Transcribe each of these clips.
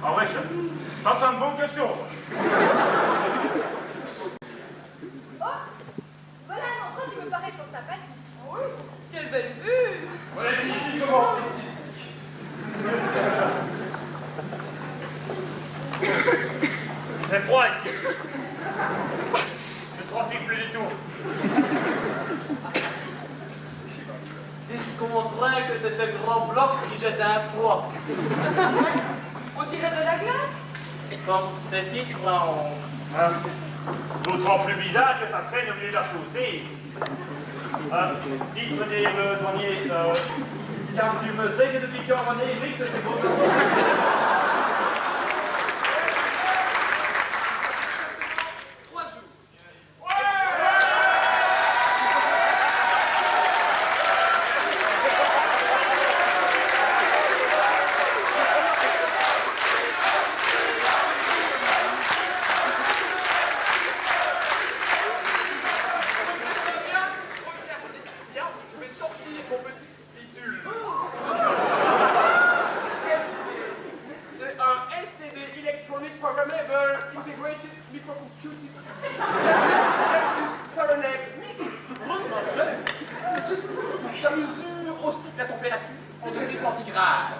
Ah ouais, chef. Ça, c'est une bonne question, ça. Oh, voilà un endroit qui me paraît fort sympathique. Oui, quelle belle vue. Voilà, ici, comment? C'est froid ici. Je ne transpire plus du tout. Dites qu'on dirait que c'est ce grand bloc qui jette un froid. On dirait de la glace. Comme c'est étrange. Hein? D'autant plus bizarre que ça traîne au milieu de la chaussée. Dites, venez, le douanier, car tu me sais que depuis qu'on en est, Eric, c'est beau. 3 jours. Ça mesure aussi la température en degrés centigrades.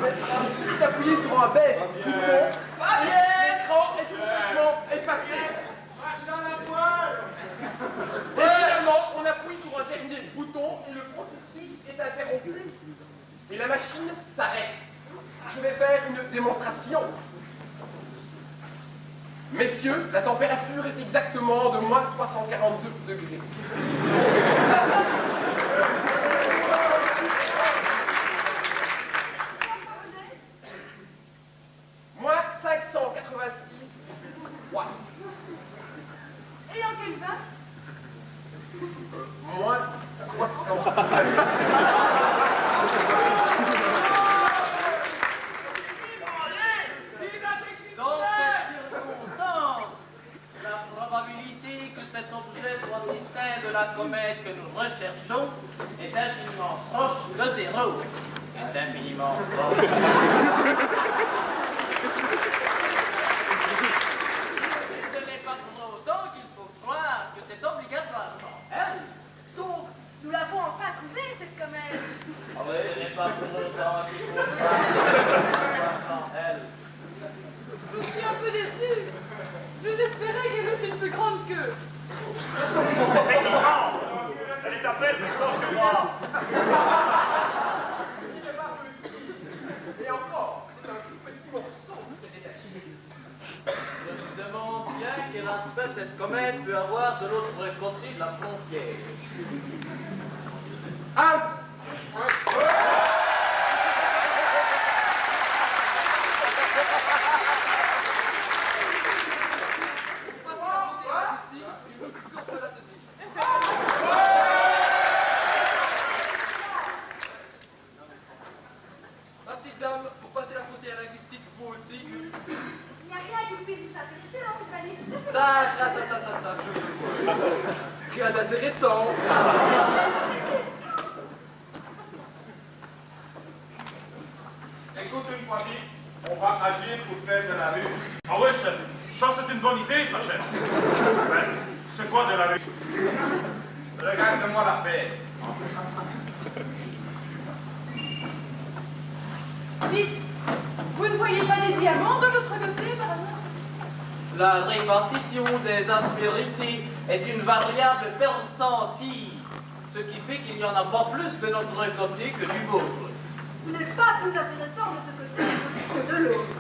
Ensuite, appuyez sur un bec bouton, l'écran est complètement effacé. Et finalement, on appuie sur un dernier bouton et le processus est interrompu. Et la machine s'arrête. Je vais faire une démonstration. Messieurs, la température est exactement de moins 342 degrés. Moins 586 watts. Et en quel vin? Moins 60. Dans cette circonstance, la probabilité que cet objet soit distinct de la comète que nous recherchons est infiniment proche de 0. Est infiniment proche. Et ce n'est pas pour autant qu'il faut croire que c'est obligatoirement elle. Donc, nous l'avons enfin trouvée, cette comète. Ah oui, ce n'est pas pour autant qu'il faut croire que c'est obligatoirement elle. Je suis un peu déçue. Je espérais qu'elle eusse une plus grande queue. Effectivement, elle est à peine plus forte que moi. Ce qui n'est pas plus. Et encore, c'est un tout petit morceau qui s'est détaché. Je me demande bien quel aspect cette comète peut avoir de l'autre côté de la frontière. Halte! Ma petite dame, pour passer la frontière linguistique, vous aussi. Il n'y a rien qui puisse vous intéresser dans cette valise. Rien d'intéressant. Écoute une fois dit, on va agir pour faire de la rue. Ah ouais, chef. Ça, c'est une bonne idée, ça, chef. Ouais. C'est quoi de la rue? Regarde-moi l'affaire. Vite, vous ne voyez pas des diamants de l'autre côté, par hasard? La répartition des aspérités est une variable percentile, ce qui fait qu'il n'y en a pas plus de notre côté que du vôtre. Ce n'est pas plus intéressant de ce côté que de l'autre.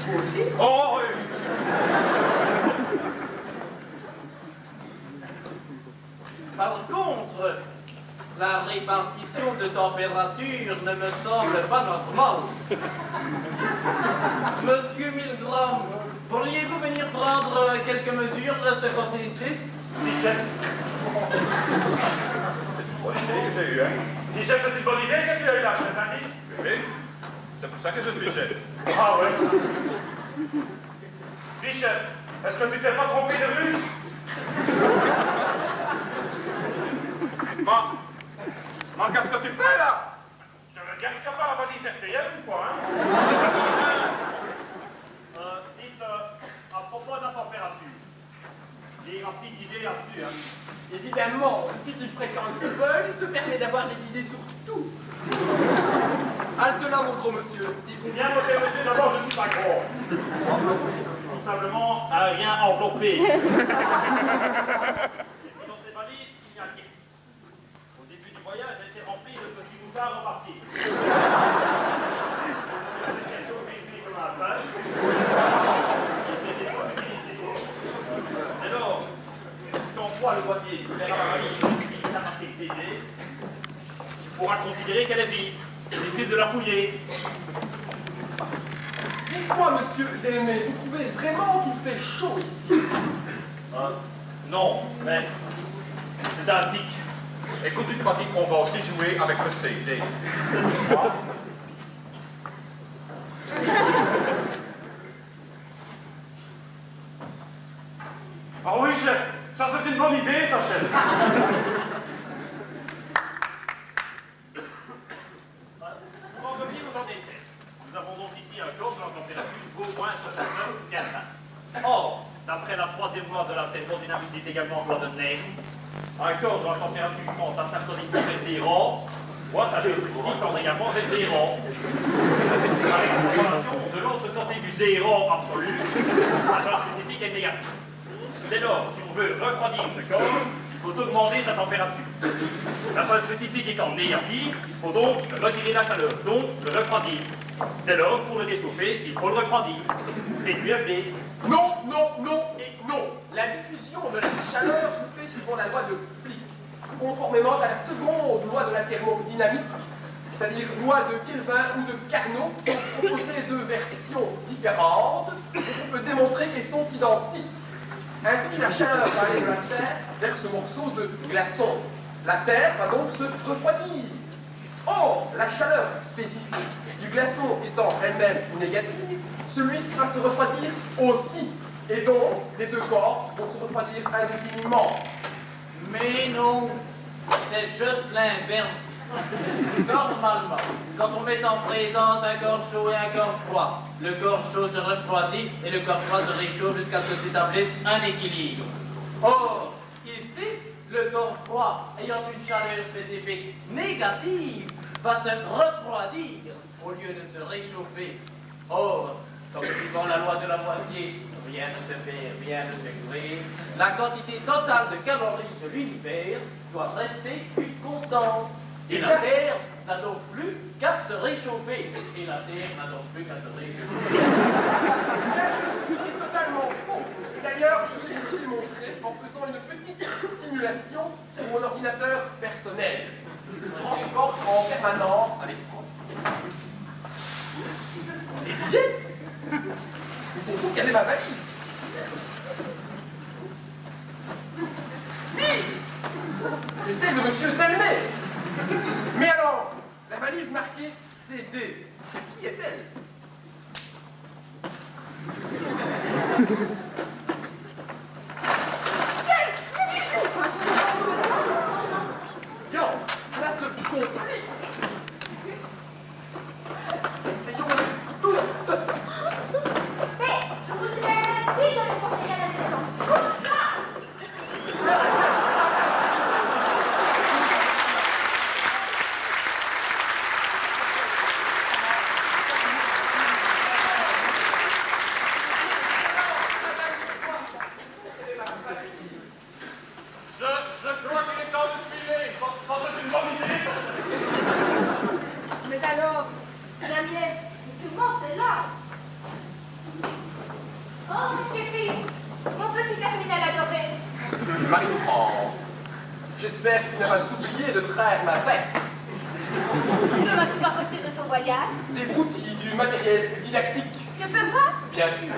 Vous aussi? Oh, oui. Par contre, la répartition de température ne me semble pas normale. Monsieur Milgram, pourriez-vous venir prendre quelques mesures de ce côté-ci? Si, chef. C'est une bonne idée que j'ai eue, hein. Si, chef, c'est une bonne idée que tu as eue là, chef, hein, dit? Oui, c'est pour ça que je suis chef. Ah, ouais. Dis, chef, est-ce que tu t'es pas trompé de rue? Qu'est-ce que tu fais là? Je veux bien que ça pas la valise RTL une fois, hein? Dites, à propos de la température, j'ai ma petite idée là-dessus, hein. Évidemment, une petite fréquence de vol se permet d'avoir des idées sur tout. Halte là, mon gros monsieur, si vous... Bien, monsieur, d'abord, je ne suis pas gros. Tout simplement un rien enveloppé. Et puis dans ces valises, il n'y a rien. Au début du voyage, elle était remplie de petits moutards repartis. C'était chauffé comme un page. Dès lors, quand on voit le boîtier vers la valise, il a marqué CD, tu pourras considérer qu'elle est vide. Inutile de la fouiller. Dites-moi, monsieur Delmé, vous trouvez vraiment qu'il fait chaud ici? Non, mais c'est un tic. Écoute, une pratique, on va aussi jouer avec le CD. Ah oui, chef, ça c'est une bonne idée, ça, chef. Pour en revenir aux embêtés, nous avons donc ici un corps de la température au moins 69 Kelvin. Or, d'après la troisième loi de la thermodynamique dit également loi de Neyre, un corps dont la température monte à sa position vers 0, voit sa géométrie tendre également vers 0. Avec une relation de l'autre côté du 0 absolu, la charge spécifique est négative. Dès lors, si on veut refroidir ce corps, il faut augmenter sa température. La charge spécifique étant négative, il faut donc retirer la chaleur, donc le refroidir. Dès lors, pour le réchauffer, il faut le refroidir. C'est QFD. Non, non, non et non. La diffusion de la chaleur se fait suivant la loi de Flick, conformément à la seconde loi de la thermodynamique, c'est-à-dire loi de Kelvin ou de Carnot, qui ont proposé deux versions différentes, et on peut démontrer qu'elles sont identiques. Ainsi, la chaleur va aller de la Terre vers ce morceau de glaçon. La Terre va donc se refroidir. Or, la chaleur spécifique du glaçon étant elle-même négative, celui-ci va se refroidir aussi. Et donc, les deux corps vont se refroidir indéfiniment. Mais non, c'est juste l'inverse. Normalement, quand on met en présence un corps chaud et un corps froid, le corps chaud se refroidit et le corps froid se réchauffe jusqu'à ce que s'établisse un équilibre. Or, ici, le corps froid, ayant une chaleur spécifique négative, va se refroidir au lieu de se réchauffer. Or, comme suivant la loi de la moitié, rien ne se fait, rien ne se crée, la quantité totale de calories de l'univers doit rester une constante. Et la Terre n'a donc plus qu'à se réchauffer. Et la Terre n'a donc plus qu'à se réchauffer. Bien, ceci est totalement faux. D'ailleurs, je vais vous le démontrer en faisant une petite simulation sur mon ordinateur personnel. Je le transporte en permanence avec moi. C'est bien. Mais c'est vous qui avez ma valise. Oui, c'est celle de Monsieur Delmé. Mais alors, la valise marquée CD, qui est-elle? Bien, cela se complique. Essayons tout. Mais je vous ai dit de me porter à la naissance. Comment ça? Je crois qu'il est temps de filer. Ça c'est une bonne idée. Mais alors, la mienne, c'est sûrement celle-là. Oh, chérie, mon petit terminal adoré. Marie-France, j'espère que tu n'as pas oublié de traire ma veste. Que vas-tu apporter de ton voyage? Des outils, du matériel didactique. Je peux voir? Bien sûr.